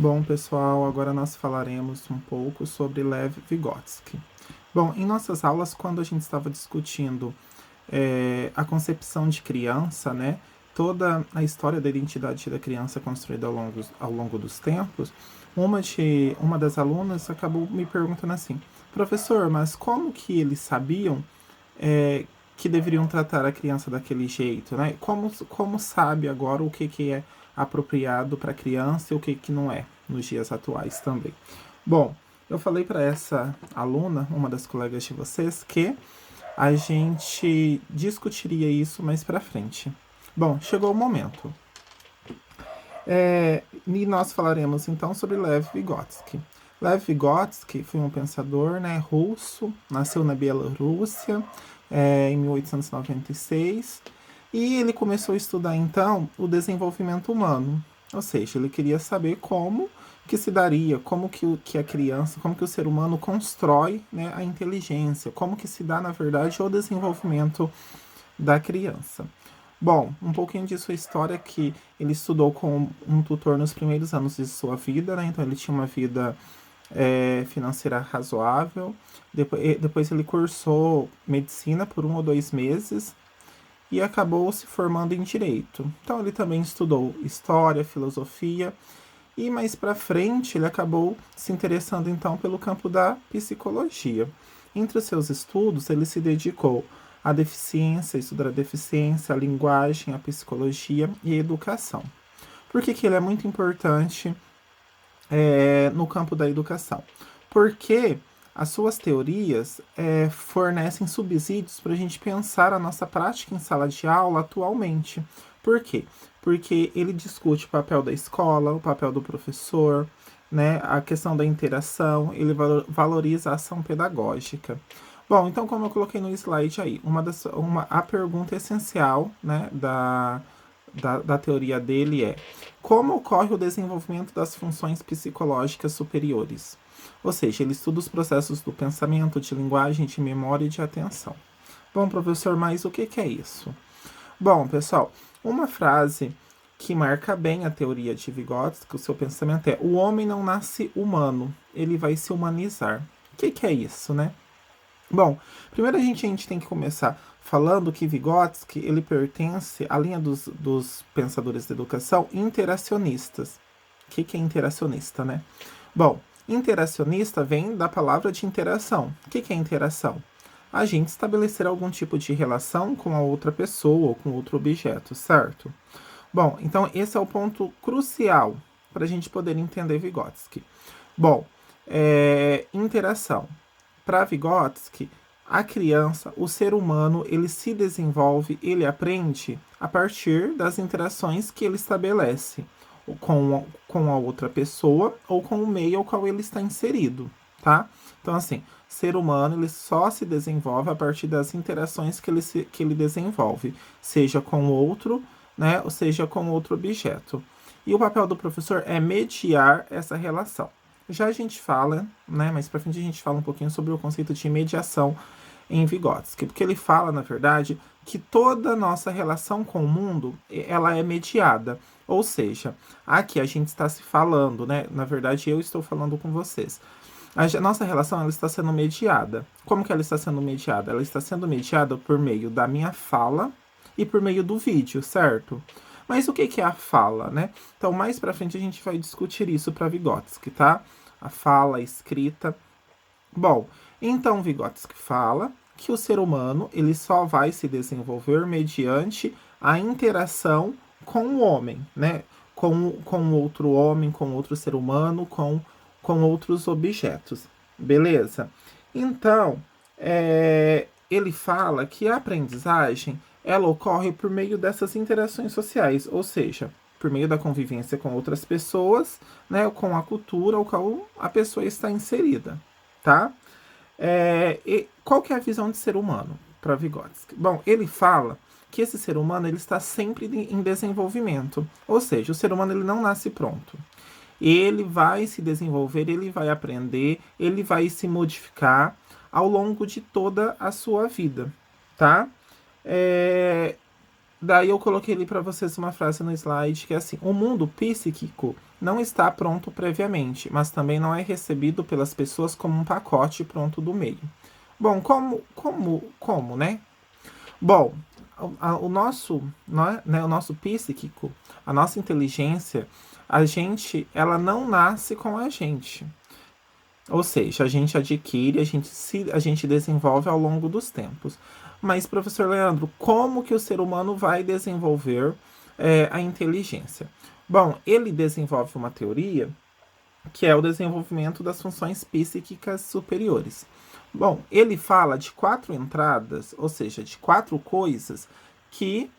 Bom, pessoal, agora nós falaremos um pouco sobre Lev Vygotsky. Bom, em nossas aulas, quando a gente estava discutindo a concepção de criança, né, toda a história da identidade da criança construída ao longo dos tempos, uma das alunas acabou me perguntando assim: professor, mas como que eles sabiam é, que deveriam tratar a criança daquele jeito, né? Como sabe agora o que é apropriado para a criança e o que não é, nos dias atuais também. Bom, eu falei para essa aluna, uma das colegas de vocês, que a gente discutiria isso mais para frente. Bom, chegou o momento. E nós falaremos então sobre Lev Vygotsky. Lev Vygotsky foi um pensador, né, russo, nasceu na Bielorrússia em 1896 e ele começou a estudar então o desenvolvimento humano, ou seja, ele queria saber como que se daria, como que a criança, como que o ser humano constrói, né, a inteligência, como que se dá na verdade o desenvolvimento da criança. Bom, um pouquinho de sua história que ele estudou com um tutor nos primeiros anos de sua vida, né? Então ele tinha uma vida financeira razoável. Depois ele cursou medicina por 1 ou 2 meses e acabou se formando em direito. Então ele também estudou história, filosofia e mais para frente ele acabou se interessando então pelo campo da psicologia. Entre os seus estudos, ele se dedicou à deficiência, estudar a deficiência, a linguagem, a psicologia e a educação. Por que ele é muito importante no campo da educação? Porque as suas teorias fornecem subsídios para a gente pensar a nossa prática em sala de aula atualmente. Por quê? Porque ele discute o papel da escola, o papel do professor, né, a questão da interação, ele valoriza a ação pedagógica. Bom, então como eu coloquei no slide aí, a pergunta essencial, né, da teoria dele é: como ocorre o desenvolvimento das funções psicológicas superiores? Ou seja, ele estuda os processos do pensamento, de linguagem, de memória e de atenção. Bom, professor, mas o que é isso? Bom, pessoal, uma frase que marca bem a teoria de Vygotsky, o seu pensamento é: o homem não nasce humano, ele vai se humanizar. O que é isso, né? Bom, primeiro a gente tem que começar falando que Vygotsky ele pertence à linha dos pensadores da educação interacionistas. O que é interacionista, né? Bom, interacionista vem da palavra de interação. O que é interação? A gente estabelecer algum tipo de relação com a outra pessoa ou com outro objeto, certo? Bom, então esse é o ponto crucial para a gente poder entender Vygotsky. Bom, interação. Para Vygotsky, a criança, o ser humano, ele se desenvolve, ele aprende a partir das interações que ele estabelece com a outra pessoa ou com o meio ao qual ele está inserido, tá? Então, assim, ser humano, ele só se desenvolve a partir das interações que ele desenvolve, seja com outro, né, ou seja com outro objeto. E o papel do professor é mediar essa relação. Já a gente fala, né, mais pra frente a gente fala um pouquinho sobre o conceito de mediação em Vygotsky, porque ele fala, na verdade, que toda a nossa relação com o mundo, ela é mediada. Ou seja, aqui a gente está se falando, né, na verdade eu estou falando com vocês. A nossa relação ela está sendo mediada. Como que ela está sendo mediada? Ela está sendo mediada por meio da minha fala e por meio do vídeo, certo? Mas o que é a fala, né? Então, mais pra frente a gente vai discutir isso para Vygotsky, tá? A fala, a escrita. Bom, então Vygotsky fala que o ser humano ele só vai se desenvolver mediante a interação com o homem, né? Com outro homem, com outro ser humano, com outros objetos. Beleza? Então, ele fala que a aprendizagem ela ocorre por meio dessas interações sociais, ou seja, por meio da convivência com outras pessoas, né, com a cultura ao qual a pessoa está inserida, tá? E qual que é a visão de ser humano para Vygotsky? Bom, ele fala que esse ser humano ele está sempre em desenvolvimento, ou seja, o ser humano ele não nasce pronto. Ele vai se desenvolver, ele vai aprender, ele vai se modificar ao longo de toda a sua vida, tá? daí eu coloquei ali para vocês uma frase no slide que é assim: o mundo psíquico não está pronto previamente, mas também não é recebido pelas pessoas como um pacote pronto do meio. Bom, como, né? Bom, o nosso, né, o nosso psíquico, a nossa inteligência, ela não nasce com a gente. Ou seja, a gente adquire, a gente desenvolve ao longo dos tempos. Mas, professor Leandro, como que o ser humano vai desenvolver a inteligência? Bom, ele desenvolve uma teoria que é o desenvolvimento das funções psíquicas superiores. Bom, ele fala de 4 entradas, ou seja, de 4 coisas que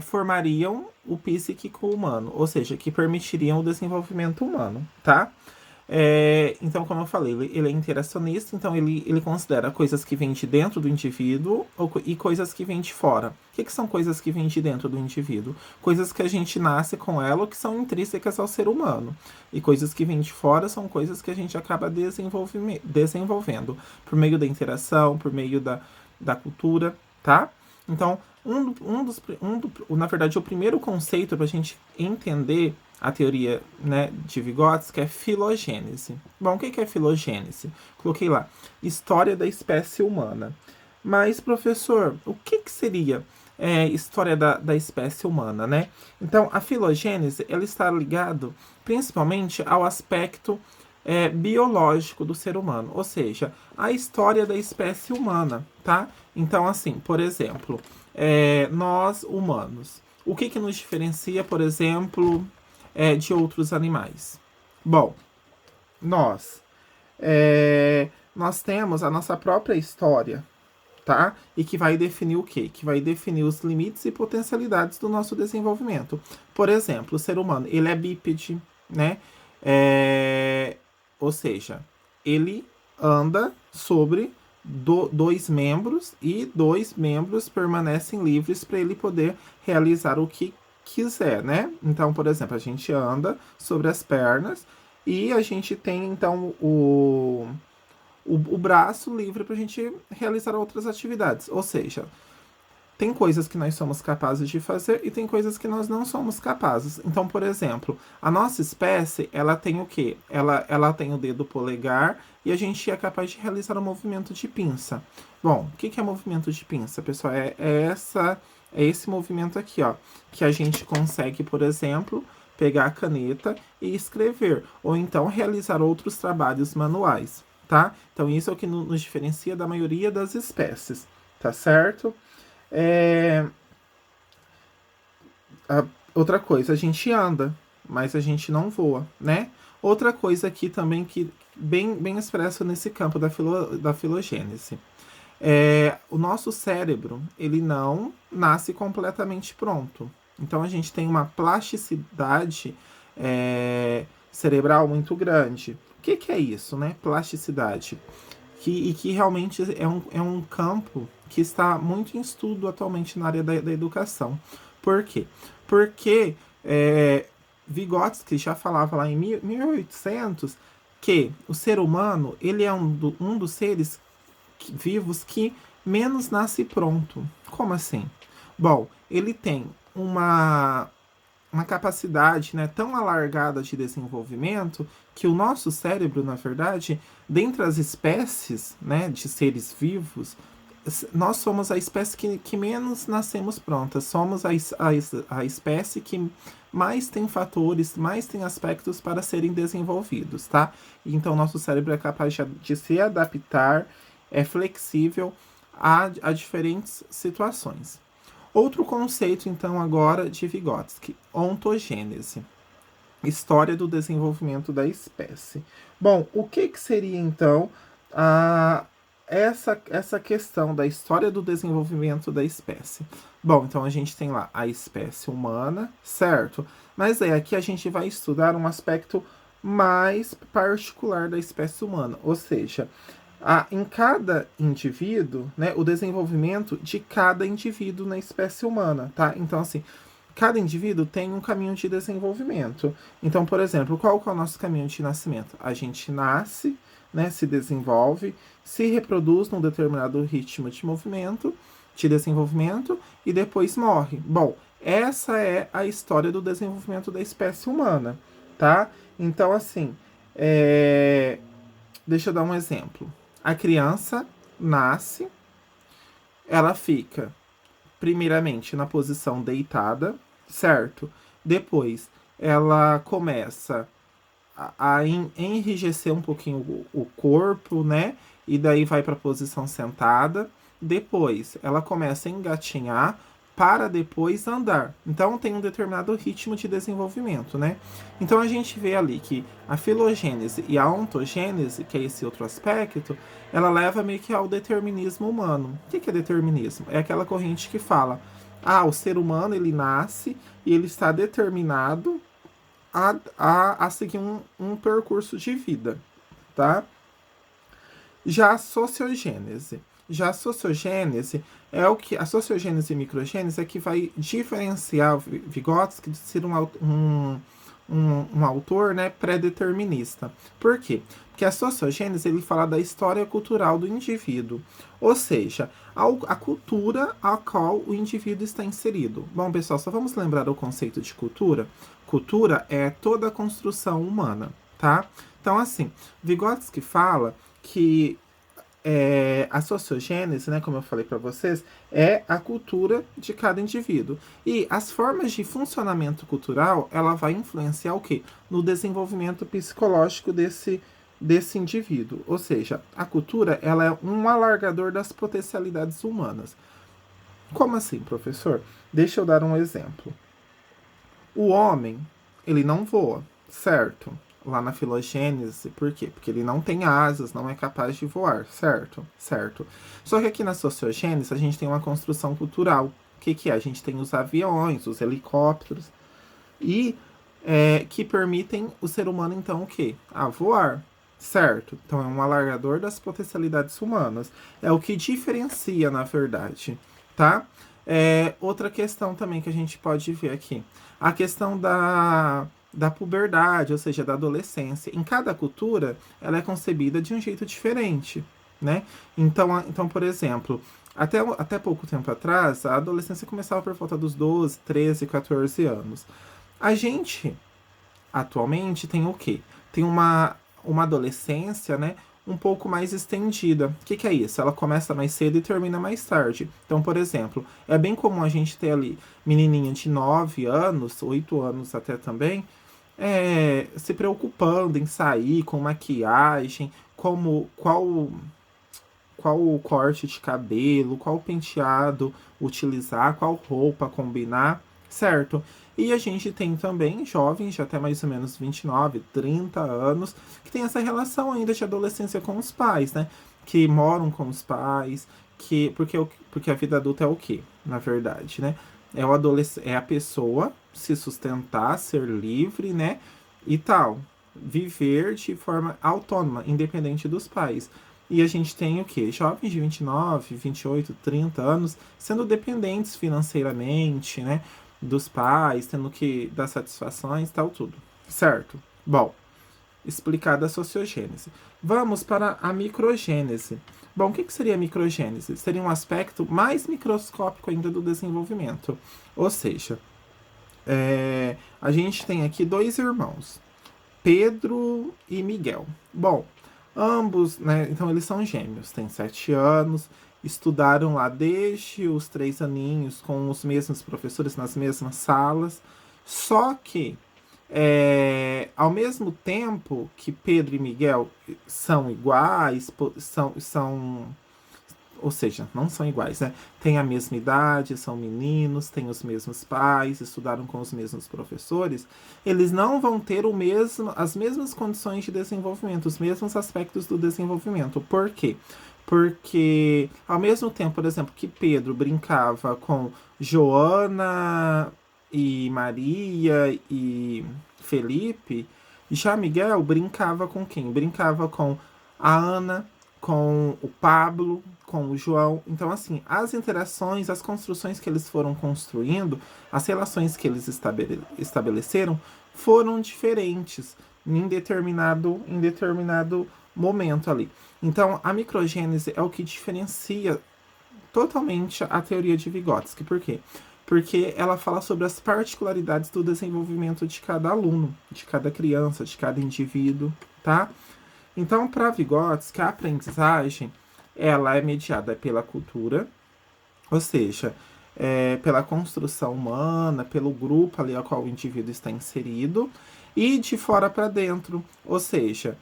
formariam o psíquico humano, ou seja, que permitiriam o desenvolvimento humano, tá? Então, como eu falei, ele é interacionista, então ele considera coisas que vêm de dentro do indivíduo e coisas que vêm de fora. O que são coisas que vêm de dentro do indivíduo? Coisas que a gente nasce com ela ou que são intrínsecas ao ser humano. E coisas que vêm de fora são coisas que a gente acaba desenvolvendo por meio da interação, por meio da cultura, tá? Então, na verdade, o primeiro conceito para a gente entender a teoria, né, de Vygotsky é filogênese. Bom, o que é filogênese? Coloquei lá, história da espécie humana. Mas, professor, o que seria história da espécie humana, né? Então, a filogênese, ela está ligado principalmente ao aspecto biológico do ser humano, ou seja, a história da espécie humana, tá? Então, assim, por exemplo, nós humanos, o que nos diferencia, por exemplo, de outros animais? Bom, nós nós temos a nossa própria história, tá? E que vai definir o quê? Que vai definir os limites e potencialidades do nosso desenvolvimento. Por exemplo, o ser humano, ele é bípede, né? Ou seja, ele anda sobre 2 membros e 2 membros permanecem livres para ele poder realizar o que quiser, né? Então, por exemplo, a gente anda sobre as pernas e a gente tem, então, o braço livre para a gente realizar outras atividades. Ou seja, tem coisas que nós somos capazes de fazer e tem coisas que nós não somos capazes. Então, por exemplo, a nossa espécie, ela tem o quê? Ela tem o dedo polegar e a gente é capaz de realizar o movimento de pinça. Bom, o que é movimento de pinça, pessoal? É esse movimento aqui, ó, que a gente consegue, por exemplo, pegar a caneta e escrever, ou então realizar outros trabalhos manuais, tá? Então, isso é o que nos diferencia da maioria das espécies, tá certo? Outra coisa, a gente anda, mas a gente não voa, né? Outra coisa aqui também que bem expresso nesse campo da filogênese. O nosso cérebro, ele não nasce completamente pronto. Então a gente tem uma plasticidade cerebral muito grande. O que é isso, né? Plasticidade. Que realmente é um campo que está muito em estudo atualmente na área da educação. Por quê? Porque Vygotsky já falava lá em 1800 que o ser humano ele é um dos seres vivos que menos nasce pronto. Como assim? Bom, ele tem uma capacidade, né, tão alargada de desenvolvimento que o nosso cérebro, na verdade, dentre as espécies, né, de seres vivos, nós somos a espécie que menos nascemos prontas. Somos a espécie que mais tem fatores, mais tem aspectos para serem desenvolvidos, tá? Então, nosso cérebro é capaz de se adaptar, é flexível a diferentes situações. Outro conceito, então, agora de Vygotsky, ontogênese. História do desenvolvimento da espécie. Bom, o que seria, então, essa questão da história do desenvolvimento da espécie? Bom, então a gente tem lá a espécie humana, certo? Mas aqui a gente vai estudar um aspecto mais particular da espécie humana, ou seja, em cada indivíduo, né, o desenvolvimento de cada indivíduo na espécie humana, tá? Então, assim, cada indivíduo tem um caminho de desenvolvimento. Então, por exemplo, qual que é o nosso caminho de nascimento? A gente nasce, né, se desenvolve, se reproduz num determinado ritmo de movimento, de desenvolvimento e depois morre. Bom, essa é a história do desenvolvimento da espécie humana, tá? Então, assim, deixa eu dar um exemplo. A criança nasce, ela fica primeiramente na posição deitada, certo? Depois ela começa a enrijecer um pouquinho o corpo, né? E daí vai para a posição sentada. Depois ela começa a engatinhar para depois andar. Então tem um determinado ritmo de desenvolvimento, né? Então a gente vê ali que a filogênese e a ontogênese, que é esse outro aspecto, ela leva meio que ao determinismo humano. O que é determinismo? É aquela corrente que fala: ah, o ser humano ele nasce e ele está determinado a seguir um percurso de vida, tá? Já a sociogênese. Já a sociogênese é o que. A sociogênese e microgênese é que vai diferenciar o Vygotsky de ser um autor, né, pré-determinista. Por quê? Porque a sociogênese ele fala da história cultural do indivíduo, ou seja, a cultura a qual o indivíduo está inserido. Bom, pessoal, só vamos lembrar o conceito de cultura. Cultura é toda a construção humana, tá? Então, assim, Vygotsky fala que a sociogênese, né, como eu falei para vocês, é a cultura de cada indivíduo. E as formas de funcionamento cultural, ela vai influenciar o quê? No desenvolvimento psicológico desse indivíduo. Ou seja, a cultura, ela é um alargador das potencialidades humanas. Como assim, professor? Deixa eu dar um exemplo. O homem, ele não voa, certo? Lá na filogênese, por quê? Porque ele não tem asas, não é capaz de voar, certo? Certo. Só que aqui na sociogênese a gente tem uma construção cultural. O que é? A gente tem os aviões, os helicópteros, e que permitem o ser humano, então, o quê? A voar, certo? Então é um alargador das potencialidades humanas. É o que diferencia, na verdade, tá? Outra questão também que a gente pode ver aqui. A questão da puberdade, ou seja, da adolescência. Em cada cultura, ela é concebida de um jeito diferente, né? Então por exemplo, até pouco tempo atrás, a adolescência começava por volta dos 12, 13, 14 anos. A gente, atualmente, tem o quê? Tem uma adolescência, né? Um pouco mais estendida. O que é isso? Ela começa mais cedo e termina mais tarde. Então, por exemplo, é bem comum a gente ter ali menininha de 9 anos, 8 anos até também, se preocupando em sair com maquiagem, qual o corte de cabelo, qual penteado utilizar, qual roupa combinar, certo? E a gente tem também jovens de até mais ou menos 29, 30 anos, que tem essa relação ainda de adolescência com os pais, né? Que moram com os pais, porque a vida adulta é o quê? Na verdade, né? É a pessoa se sustentar, ser livre, né? E tal. Viver de forma autônoma, independente dos pais. E a gente tem o quê? Jovens de 29, 28, 30 anos sendo dependentes financeiramente, né? Dos pais, tendo que dar satisfações, tal, tudo. Certo? Bom, explicada a sociogênese. Vamos para a microgênese. Bom, o que seria a microgênese? Seria um aspecto mais microscópico ainda do desenvolvimento. Ou seja, a gente tem aqui dois irmãos, Pedro e Miguel. Bom, ambos, né? Então eles são gêmeos, têm 7 anos, estudaram lá desde os 3 aninhos com os mesmos professores nas mesmas salas. Só que, ao mesmo tempo que Pedro e Miguel são iguais, ou seja, não são iguais, né? Têm a mesma idade, são meninos, têm os mesmos pais, estudaram com os mesmos professores, eles não vão ter as mesmas condições de desenvolvimento, os mesmos aspectos do desenvolvimento. Por quê? Porque, ao mesmo tempo, por exemplo, que Pedro brincava com Joana e Maria e Felipe, já Miguel brincava com quem? Brincava com a Ana, com o Pablo, com o João. Então, assim, as interações, as construções que eles foram construindo, as relações que eles estabeleceram foram diferentes em determinado momento ali. Então, a microgênese é o que diferencia totalmente a teoria de Vygotsky. Por quê? Porque ela fala sobre as particularidades do desenvolvimento de cada aluno, de cada criança, de cada indivíduo, tá? Então, para Vygotsky, a aprendizagem, ela é mediada pela cultura, ou seja, pela construção humana, pelo grupo ali ao qual o indivíduo está inserido, e de fora para dentro, ou seja,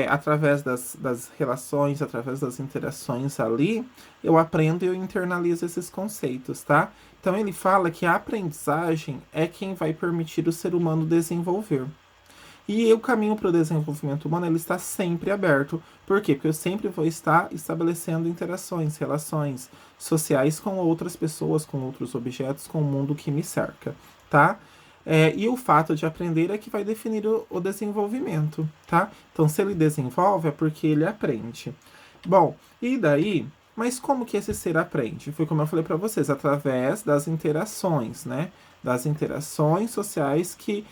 através das relações, através das interações ali, eu aprendo e eu internalizo esses conceitos, tá? Então ele fala que a aprendizagem é quem vai permitir o ser humano desenvolver. E o caminho para o desenvolvimento humano ele está sempre aberto. Por quê? Porque eu sempre vou estar estabelecendo interações, relações sociais com outras pessoas, com outros objetos, com o mundo que me cerca, tá? E o fato de aprender é que vai definir o desenvolvimento, tá? Então, se ele desenvolve é porque ele aprende. Bom, e daí? Mas como que esse ser aprende? Foi como eu falei para vocês, através das interações, né? Das interações sociais que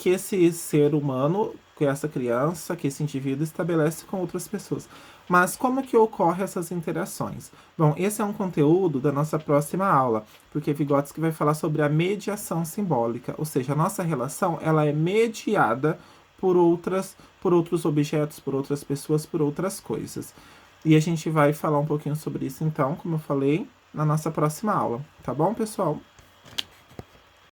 esse ser humano, que essa criança, que esse indivíduo estabelece com outras pessoas. Mas como que ocorrem essas interações? Bom, esse é um conteúdo da nossa próxima aula, porque Vygotsky vai falar sobre a mediação simbólica, ou seja, a nossa relação ela é mediada por outros objetos, por outras pessoas, por outras coisas. E a gente vai falar um pouquinho sobre isso então, como eu falei, na nossa próxima aula, tá bom, pessoal?